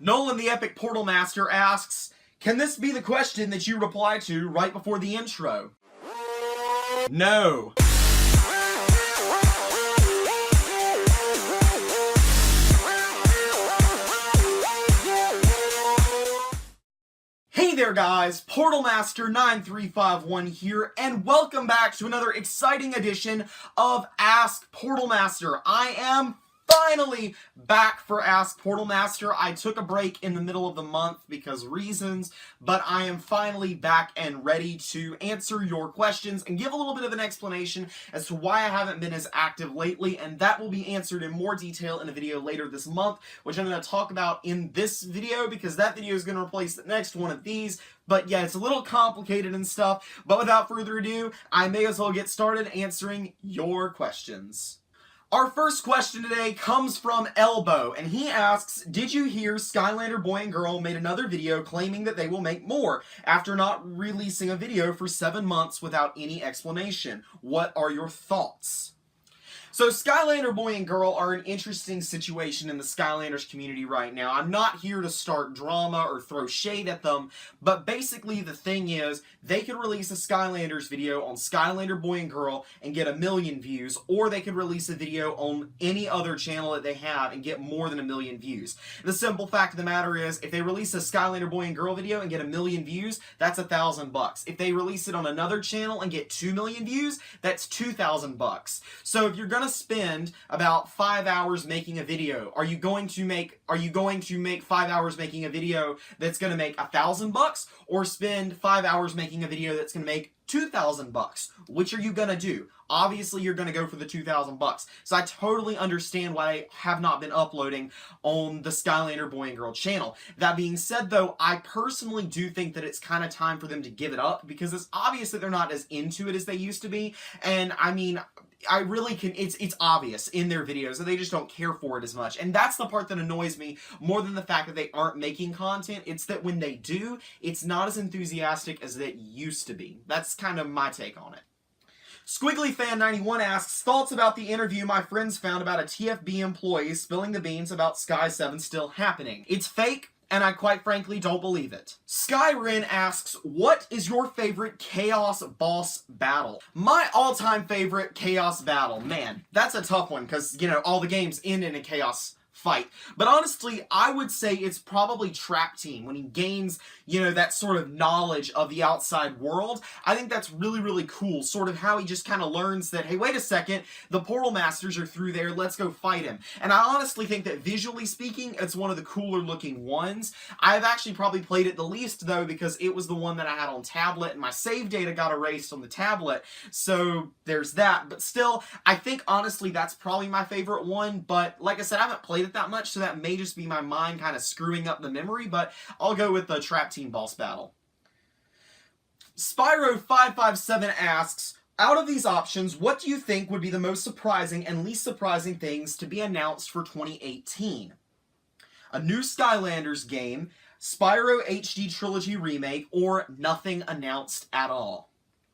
Nolan the Epic Portalmaster asks, can this be the question that you reply to right before the intro? No. Hey there guys, Portalmaster9351 here, and welcome back to another exciting edition of Ask Portalmaster. I am finally back for Ask Portalmaster. I took a break in the middle of the month because reasons, but I am finally back and ready to answer your questions and give a little bit of an explanation as to why I haven't been as active lately, and that will be answered in more detail in a video later this month, which I'm going to talk about in this video because that video is going to replace the next one of these. But yeah, it's a little complicated and stuff, but without further ado, I may as well get started answering your questions. Our first question today comes from Elbow, and he asks, did you hear Skylander Boy and Girl made another video claiming that they will make more after not releasing a video for 7 months without any explanation? What are your thoughts? So Skylander Boy and Girl are an interesting situation in the Skylanders community right now. I'm not here to start drama or throw shade at them, but basically the thing is, they could release a Skylanders video on Skylander Boy and Girl and get 1 million views, or they could release a video on any other channel that they have and get more than 1 million views. The simple fact of the matter is, if they release a Skylander Boy and Girl video and get 1 million views, that's $1,000. If they release it on another channel and get 2 million views, that's $2,000. So if you're gonna spend about 5 hours making a video, are you going to make 5 hours making a video that's going to make $1,000, or spend 5 hours making a video that's going to make $2,000? Which are you going to do? Obviously, you're going to go for the $2,000. So I totally understand why I have not been uploading on the Skylander Boy and Girl channel. That being said, though, I personally do think that it's kind of time for them to give it up, because it's obvious that they're not as into it as they used to be. And I mean, I really can, it's obvious in their videos that they just don't care for it as much. And that's the part that annoys me more than the fact that they aren't making content. It's that when they do, it's not as enthusiastic as it used to be. That's kind of my take on it. SquigglyFan91 asks, thoughts about the interview my friends found about a TFB employee spilling the beans about Sky 7 still happening. It's fake, and I quite frankly don't believe it. Skyrin asks, what is your favorite Chaos boss battle? My all-time favorite Chaos battle, man, that's a tough one, because, you know, all the games end in a Chaos fight. But honestly, I would say it's probably Trap Team, when he gains, you know, that sort of knowledge of the outside world. I think that's really, really cool. Sort of how he just kind of learns that, hey, wait a second, the Portal Masters are through there, let's go fight him. And I honestly think that visually speaking, it's one of the cooler looking ones. I've actually probably played it the least, though, because it was the one that I had on tablet, and my save data got erased on the tablet. So there's that. But still, I think honestly that's probably my favorite one. But like I said, I haven't played it that much, so that may just be my mind kind of screwing up the memory, but I'll go with the Trap Team boss battle. Spyro557 asks, out of these options, what do you think would be the most surprising and least surprising things to be announced for 2018? A new Skylanders game, Spyro HD Trilogy Remake, or nothing announced at all?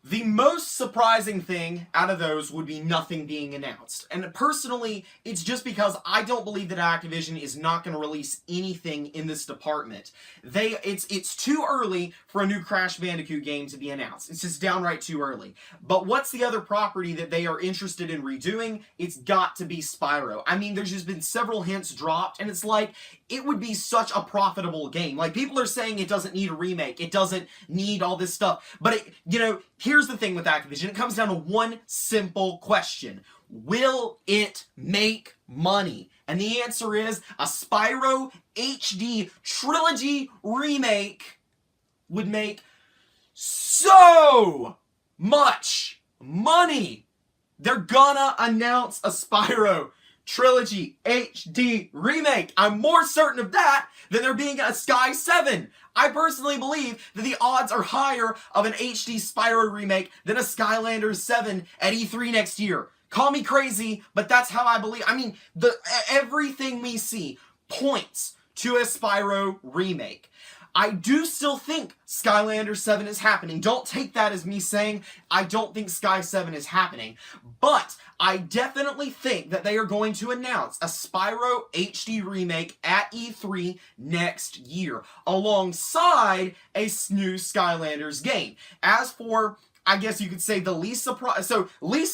The most surprising thing out of those would be nothing being announced. And personally, it's just because I don't believe that Activision is not going to release anything in this department. It's too early for a new Crash Bandicoot game to be announced. It's just downright too early. But what's the other property that they are interested in redoing? It's got to be Spyro. I mean, there's just been several hints dropped, and it's like, it would be such a profitable game. Like, people are saying it doesn't need a remake, it doesn't need all this stuff. But, you know, here's the thing with Activision. It comes down to one simple question. Will it make money? And the answer is, a Spyro HD Trilogy Remake would make so much money. They're gonna announce a Spyro Trilogy HD Remake. I'm more certain of that than there being a Sky 7. I personally believe that the odds are higher of an HD Spyro remake than a Skylanders 7 at E3 next year. Call me crazy, but that's how I believe. I mean, everything we see points to a Spyro remake. I do still think Skylanders 7 is happening. Don't take that as me saying I don't think Sky 7 is happening. But I definitely think that they are going to announce a Spyro HD remake at E3 next year, alongside a new Skylanders game. As for, I guess you could say, the least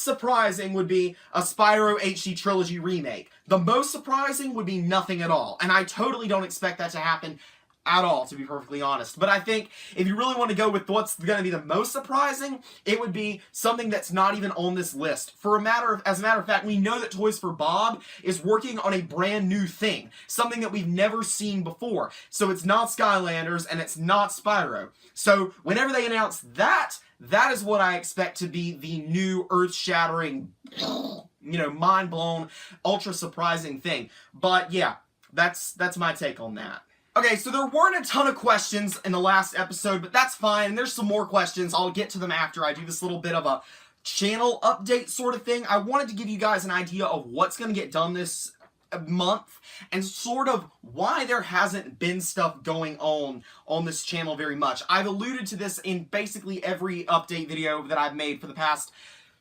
surprising would be a Spyro HD Trilogy remake. The most surprising would be nothing at all, and I totally don't expect that to happen at all, to be perfectly honest. But I think if you really want to go with what's going to be the most surprising, it would be something that's not even on this list. As a matter of fact, we know that Toys for Bob is working on a brand new thing, something that we've never seen before. So it's not Skylanders and it's not Spyro. So whenever they announce that, that is what I expect to be the new earth-shattering, mind-blown, ultra-surprising thing. But yeah, that's my take on that. Okay, so there weren't a ton of questions in the last episode, but that's fine. There's some more questions. I'll get to them after I do this little bit of a channel update sort of thing. I wanted to give you guys an idea of what's going to get done this month and sort of why there hasn't been stuff going on this channel very much. I've alluded to this in basically every update video that I've made for the past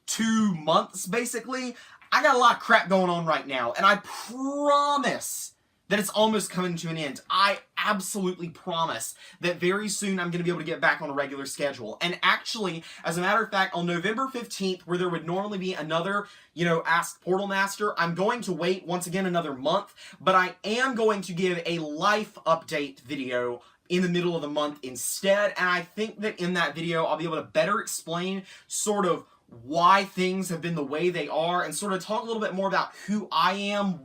2 months, basically. I got a lot of crap going on right now, and I promise that it's almost coming to an end. I absolutely promise that very soon I'm going to be able to get back on a regular schedule. And actually, as a matter of fact, on November 15th, where there would normally be another, Ask Portalmaster, I'm going to wait once again another month, but I am going to give a life update video in the middle of the month instead, and I think that in that video I'll be able to better explain sort of why things have been the way they are, and sort of talk a little bit more about who I am,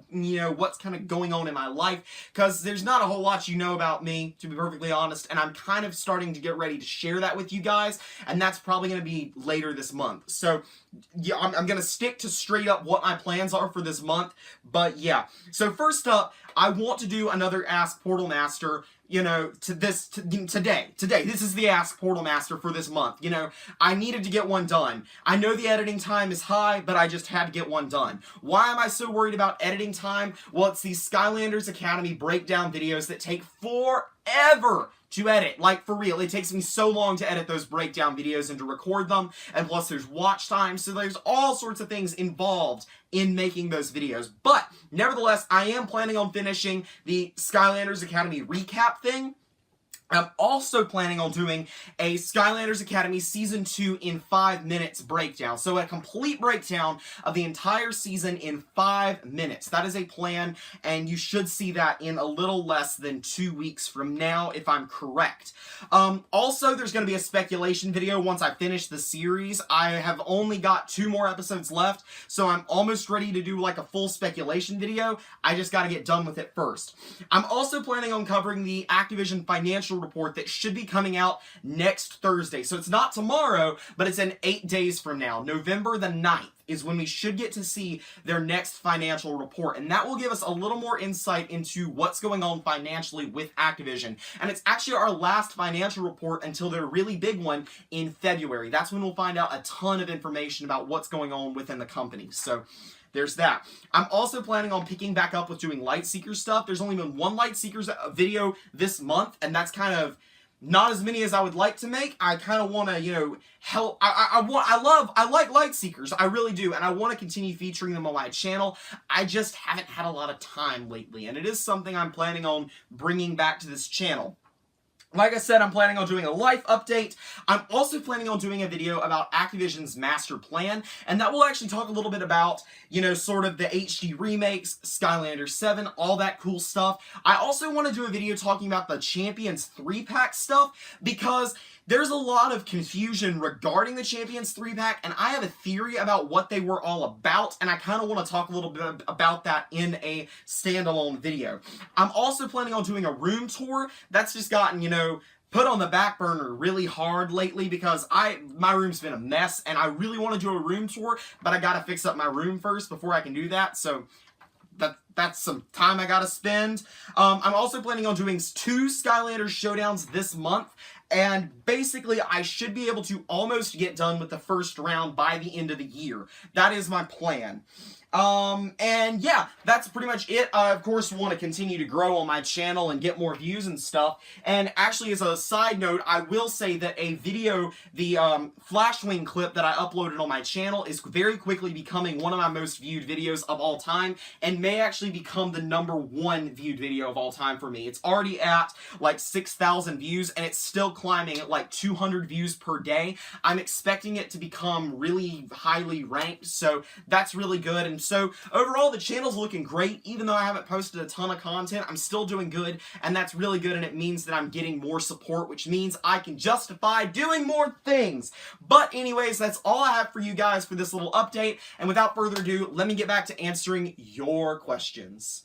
what's kind of going on in my life, because there's not a whole lot about me, to be perfectly honest, and I'm kind of starting to get ready to share that with you guys, and that's probably going to be later this month. So yeah, I'm going to stick to straight up what my plans are for this month, but yeah. So first up, I want to do another Ask Portalmaster, today. This is the Ask Portalmaster for this month. I needed to get one done. I know the editing time is high, but I just had to get one done. Why am I so worried about editing time? Well, it's these Skylanders Academy breakdown videos that take forever to edit. Like, for real, it takes me so long to edit those breakdown videos and to record them, and plus there's watch time, so there's all sorts of things involved in making those videos. But, nevertheless, I am planning on finishing the Skylanders Academy recap thing. I'm also planning on doing a Skylanders Academy Season 2 in 5 minutes breakdown. So a complete breakdown of the entire season in 5 minutes. That is a plan, and you should see that in a little less than 2 weeks from now, if I'm correct. Also, there's going to be a speculation video once I finish the series. I have only got 2 more episodes left, so I'm almost ready to do like a full speculation video. I just got to get done with it first. I'm also planning on covering the Activision financial report that should be coming out next Thursday. So it's not tomorrow, but it's in 8 days from now. November the 9th is when we should get to see their next financial report. And that will give us a little more insight into what's going on financially with Activision. And it's actually our last financial report until their really big one in February. That's when we'll find out a ton of information about what's going on within the company. So there's that. I'm also planning on picking back up with doing Lightseeker stuff. There's only been one Lightseekers video this month, and that's kind of not as many as I would like to make. I kind of want to, help. I like Lightseekers. I really do, and I want to continue featuring them on my channel. I just haven't had a lot of time lately, and it is something I'm planning on bringing back to this channel. Like I said, I'm planning on doing a life update. I'm also planning on doing a video about Activision's master plan, and that will actually talk a little bit about, sort of the HD remakes, Skylanders 7, all that cool stuff. I also want to do a video talking about the Champions 3-pack stuff, because there's a lot of confusion regarding the Champions 3-pack, and I have a theory about what they were all about, and I kind of want to talk a little bit about that in a standalone video. I'm also planning on doing a room tour. That's just gotten, put on the back burner really hard lately because my room's been a mess, and I really want to do a room tour, but I gotta fix up my room first before I can do that, so that's some time I gotta spend. I'm also planning on doing 2 Skylanders showdowns this month, and basically I should be able to almost get done with the first round by the end of the year. That is my plan. And yeah, that's pretty much it. I, of course, want to continue to grow on my channel and get more views and stuff. And actually, as a side note, I will say that a video, the Flashwing clip that I uploaded on my channel is very quickly becoming one of my most viewed videos of all time, and may actually become the #1 viewed video of all time for me. It's already at like 6,000 views, and it's still climbing at like 200 views per day. I'm expecting it to become really highly ranked, so that's really good. And so overall, the channel's looking great. Even though I haven't posted a ton of content, I'm still doing good, and that's really good, and it means that I'm getting more support, which means I can justify doing more things. But anyways, that's all I have for you guys for this little update, and without further ado, let me get back to answering your questions.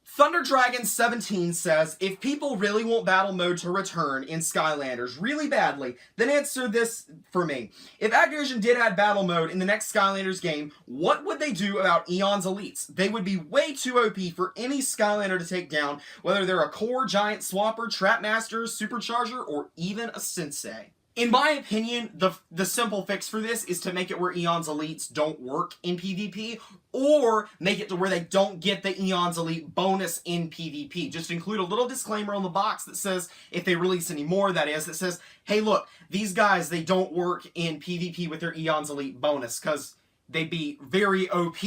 Thunder Dragon 17 says, if people really want battle mode to return in Skylanders really badly, then answer this for me. If Activision did add battle mode in the next Skylanders game, what would they do about Eon's elites? They would be way too OP for any Skylander to take down, whether they're a core, giant, swapper, trapmaster, supercharger, or even a sensei. In my opinion, the simple fix for this is to make it where Eon's elites don't work in PvP, or make it to where they don't get the Eon's elite bonus in PvP. Just include a little disclaimer on the box that says, if they release any more, that is, that says, hey look, these guys, they don't work in PvP with their Eon's elite bonus, because they'd be very OP.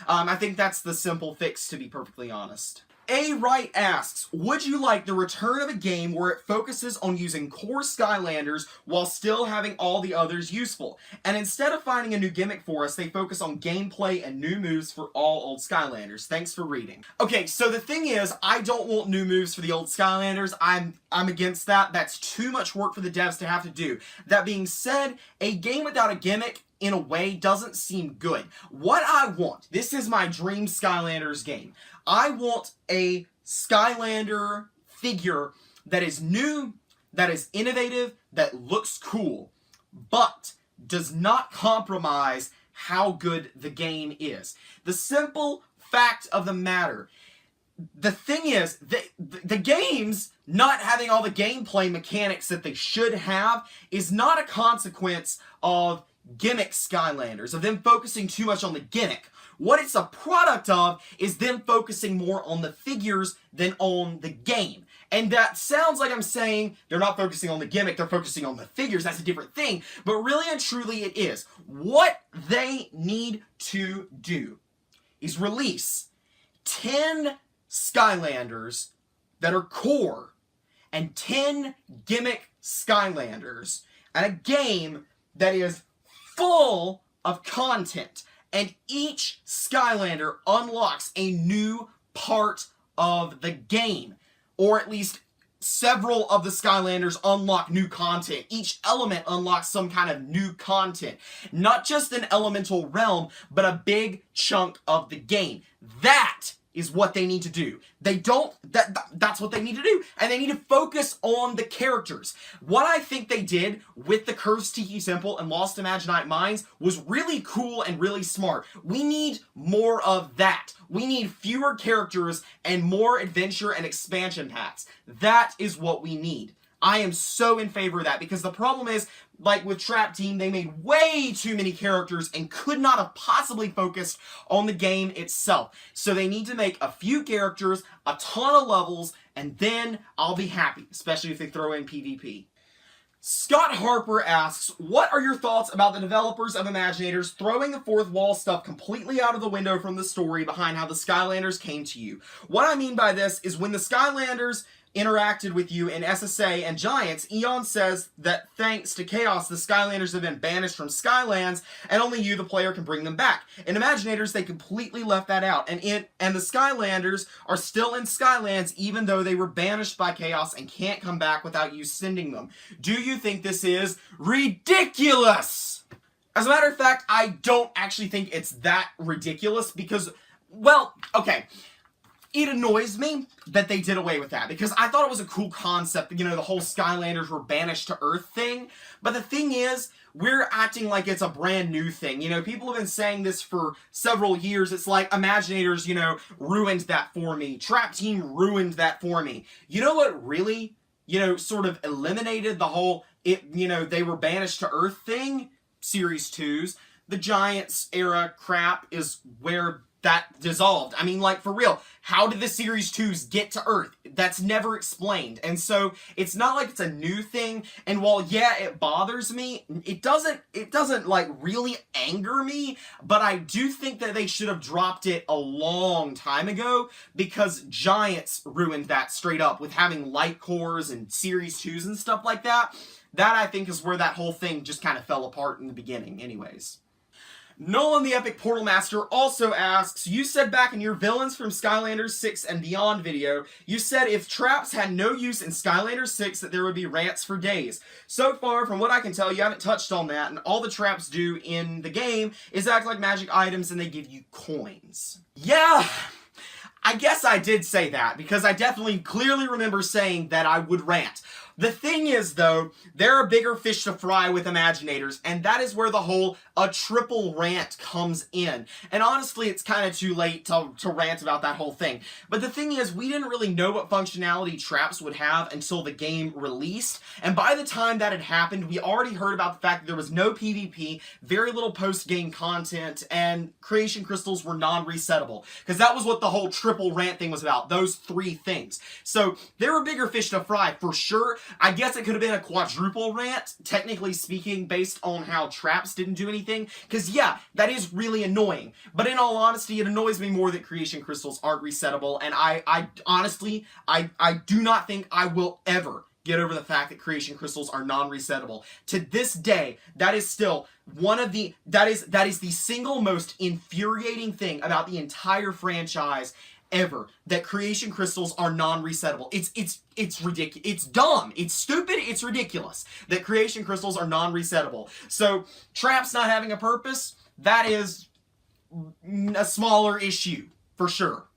I think that's the simple fix, to be perfectly honest. A. Wright asks, would you like the return of a game where it focuses on using core Skylanders while still having all the others useful? And instead of finding a new gimmick for us, they focus on gameplay and new moves for all old Skylanders. Thanks for reading. Okay, so the thing is, I don't want new moves for the old Skylanders. I'm against that. That's too much work for the devs to have to do. That being said, a game without a gimmick, in a way, doesn't seem good. What I want, this is my dream Skylanders game. I want a Skylander figure that is new, that is innovative, that looks cool, but does not compromise how good the game is. The simple fact of the matter, the thing is, the games not having all the gameplay mechanics that they should have is not a consequence of gimmick Skylanders, of them focusing too much on the gimmick. What it's a product of is them focusing more on the figures than on the game. And that sounds like I'm saying they're not focusing on the gimmick, they're focusing on the figures. That's a different thing. But really and truly it is. What they need to do is release 10 Skylanders that are core and 10 gimmick Skylanders, and a game that is full of content, and each Skylander unlocks a new part of the game, or at least several of the Skylanders unlock new content. Each element unlocks some kind of new content. Not just an elemental realm, but a big chunk of the game. That is what they need to do. That's what they need to do. And they need to focus on the characters. What I think they did with the Cursed Tiki Temple and Lost Imaginite Mines was really cool and really smart. We need more of that. We need fewer characters and more adventure and expansion packs. That is what we need. I am so in favor of that, because the problem is, like with Trap Team, they made way too many characters and could not have possibly focused on the game itself. So they need to make a few characters, a ton of levels, and then I'll be happy, especially if they throw in PvP. Scott Harper asks, what are your thoughts about the developers of Imaginators throwing the fourth wall stuff completely out of the window from the story behind how the Skylanders came to you? What I mean by this is when the Skylanders interacted with you in SSA and Giants, Eon says that thanks to Chaos, the Skylanders have been banished from Skylands, and only you, the player, can bring them back. In Imaginators, they completely left that out, and the Skylanders are still in Skylands even though they were banished by Chaos and can't come back without you sending them. Do you think this is ridiculous? As a matter of fact, I don't actually think it's that ridiculous because, well, okay, it annoys me that they did away with that, because I thought it was a cool concept, you know, the whole Skylanders were banished to Earth thing. But the thing is, we're acting like it's a brand new thing. You know, people have been saying this for several years. It's like Imaginators, you know, ruined that for me. Trap Team ruined that for me. You know what really, you know, sort of eliminated the whole, you know, they were banished to Earth thing? Series 2's. the Giants era crap is where that dissolved. I mean, like, for real, how did the Series 2s get to Earth? That's never explained. And so, it's not like it's a new thing, and while, yeah, it bothers me, it doesn't, like, really anger me, but I do think that they should have dropped it a long time ago, because Giants ruined that straight up, with having light cores and Series 2s and stuff like that. That, I think, is where that whole thing just kind of fell apart in the beginning, anyways. Nolan the Epic Portalmaster also asks, you said back in your Villains from Skylanders 6 and Beyond video, you said if traps had no use in Skylanders 6 that there would be rants for days. So far, from what I can tell, you haven't touched on that, and all the traps do in the game is act like magic items and they give you coins. Yeah, I guess I did say that, because I definitely clearly remember saying that I would rant. The thing is, though, there are bigger fish to fry with Imaginators, and that is where the whole a triple rant comes in. And honestly, it's kind of too late to rant about that whole thing. But the thing is, we didn't really know what functionality traps would have until the game released, and by the time that had happened, we already heard about the fact that there was no PvP, very little post-game content, and creation crystals were non-resettable. Because that was what the whole triple rant thing was about, those three things. So, there were bigger fish to fry, for sure. I guess it could have been a quadruple rant, technically speaking, based on how traps didn't do anything. Because, yeah, that is really annoying. But in all honesty, it annoys me more that creation crystals aren't resettable. And I honestly do not think I will ever get over the fact that creation crystals are non-resettable. To this day, that is still one of the, that is the single most infuriating thing about the entire franchise ever, that creation crystals are non-resettable. It's ridiculous. It's dumb. It's stupid. It's ridiculous that creation crystals are non-resettable. So, traps not having a purpose, that is a smaller issue, for sure.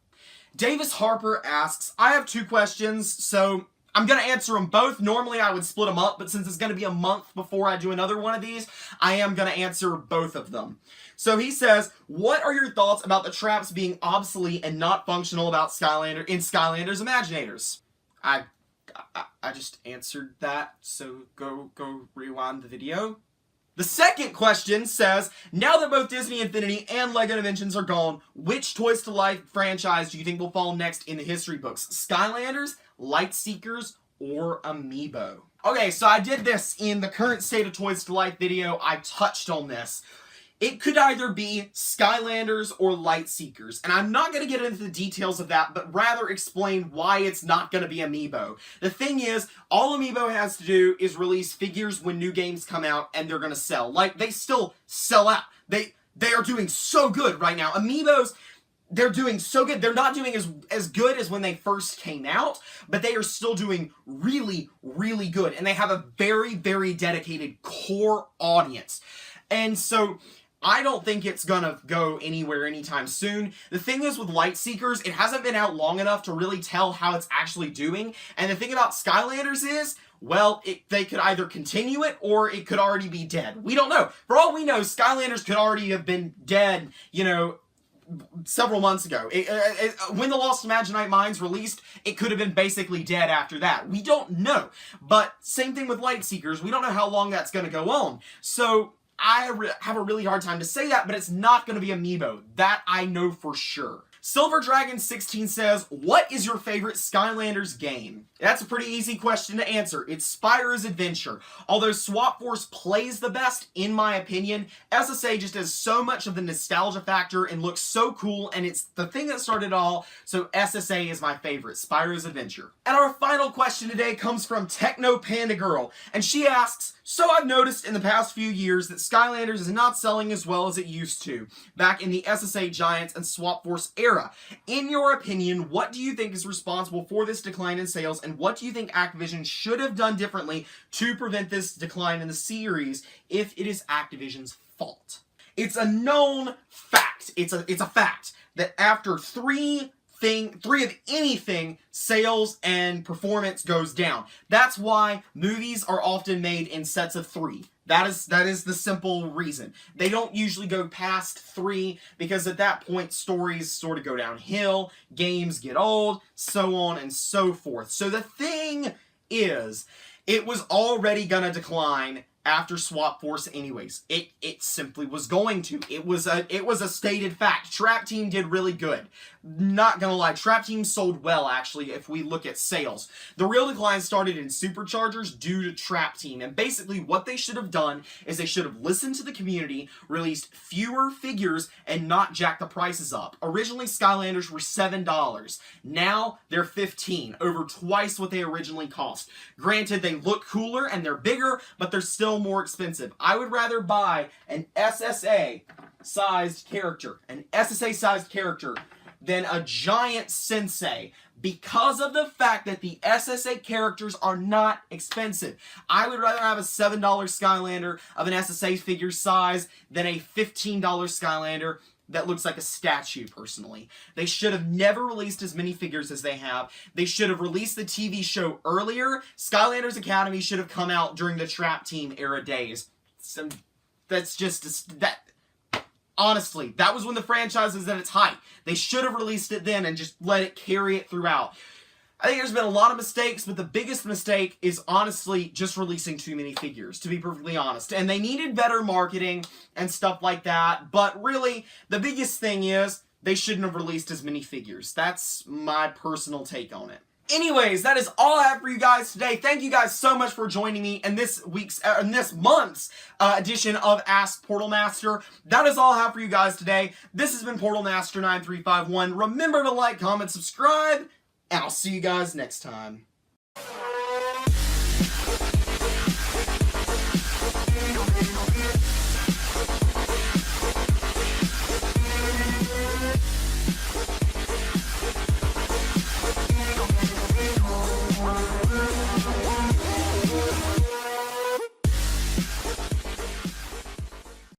Davis Harper asks, I have two questions, so I'm going to answer them both. Normally I would split them up, but since it's going to be a month before I do another one of these, I am going to answer both of them. So he says, what are your thoughts about the traps being obsolete and not functional about Skylanders Imaginators? I just answered that, so go rewind the video. The second question says, now that both Disney Infinity and LEGO Dimensions are gone, which Toys to Life franchise do you think will fall next in the history books? Skylanders, Lightseekers, or Amiibo? Okay, so I did this in the current State of Toys to Life video. I touched on this. It could either be Skylanders or Lightseekers, and I'm not going to get into the details of that, but rather explain why it's not going to be Amiibo. The thing is, all Amiibo has to do is release figures when new games come out, and they're going to sell. Like, they still sell out. They are doing so good right now. Amiibos, they're doing so good. They're not doing as good as when they first came out, but they are still doing really, really good, and they have a very, very dedicated core audience. And so I don't think it's gonna go anywhere anytime soon. The thing is with Lightseekers, it hasn't been out long enough to really tell how it's actually doing. And the thing about Skylanders is, well, they could either continue it or it could already be dead. We don't know. For all we know, Skylanders could already have been dead, you know, several months ago. When the Lost Imaginite Mines released, it could have been basically dead after that. We don't know. But same thing with Lightseekers. We don't know how long that's gonna go on. So I have a really hard time to say that, but it's not going to be Amiibo. That I know for sure. Silver Dragon 16 says, what is your favorite Skylanders game? That's a pretty easy question to answer. It's Spyro's Adventure. Although Swap Force plays the best, in my opinion, SSA just has so much of the nostalgia factor and looks so cool, and it's the thing that started it all, so SSA is my favorite, Spyro's Adventure. And our final question today comes from Techno Panda Girl, and she asks, so I've noticed in the past few years that Skylanders is not selling as well as it used to, back in the SSA Giants and Swap Force era. In your opinion, what do you think is responsible for this decline in sales, and what do you think Activision should have done differently to prevent this decline in the series if it is Activision's fault? It's a known fact. It's a fact that after three of anything, sales and performance goes down. That's why movies are often made in sets of 3. That is the simple reason. They don't usually go past 3 because at that point stories sort of go downhill, games get old, so on and so forth. So the thing is, it was already gonna decline after Swap Force anyways. It simply was going to. It was a stated fact. Trap Team did really good. Not gonna lie, Trap Team sold well, actually, if we look at sales. The real decline started in Superchargers due to Trap Team, and basically what they should have done is they should have listened to the community, released fewer figures, and not jack the prices up. Originally, Skylanders were $7. Now, they're $15, over twice what they originally cost. Granted, they look cooler and they're bigger, but they're still more expensive. I would rather buy an SSA-sized character, than a giant Sensei, because of the fact that the SSA characters are not expensive. I would rather have a $7 Skylander of an SSA figure size than a $15 Skylander that looks like a statue, personally. They should have never released as many figures as they have. They should have released the TV show earlier. Skylanders Academy should have come out during the Trap Team era days. So that's just... Honestly, that was when the franchise was at its height. They should have released it then and just let it carry it throughout. I think there's been a lot of mistakes, but the biggest mistake is honestly just releasing too many figures, to be perfectly honest. And they needed better marketing and stuff like that, but really, the biggest thing is they shouldn't have released as many figures. That's my personal take on it. Anyways, that is all I have for you guys today. Thank you guys so much for joining me in this month's edition of Ask Portalmaster. That is all I have for you guys today. This has been Portalmaster9351. Remember to like, comment, subscribe, and I'll see you guys next time.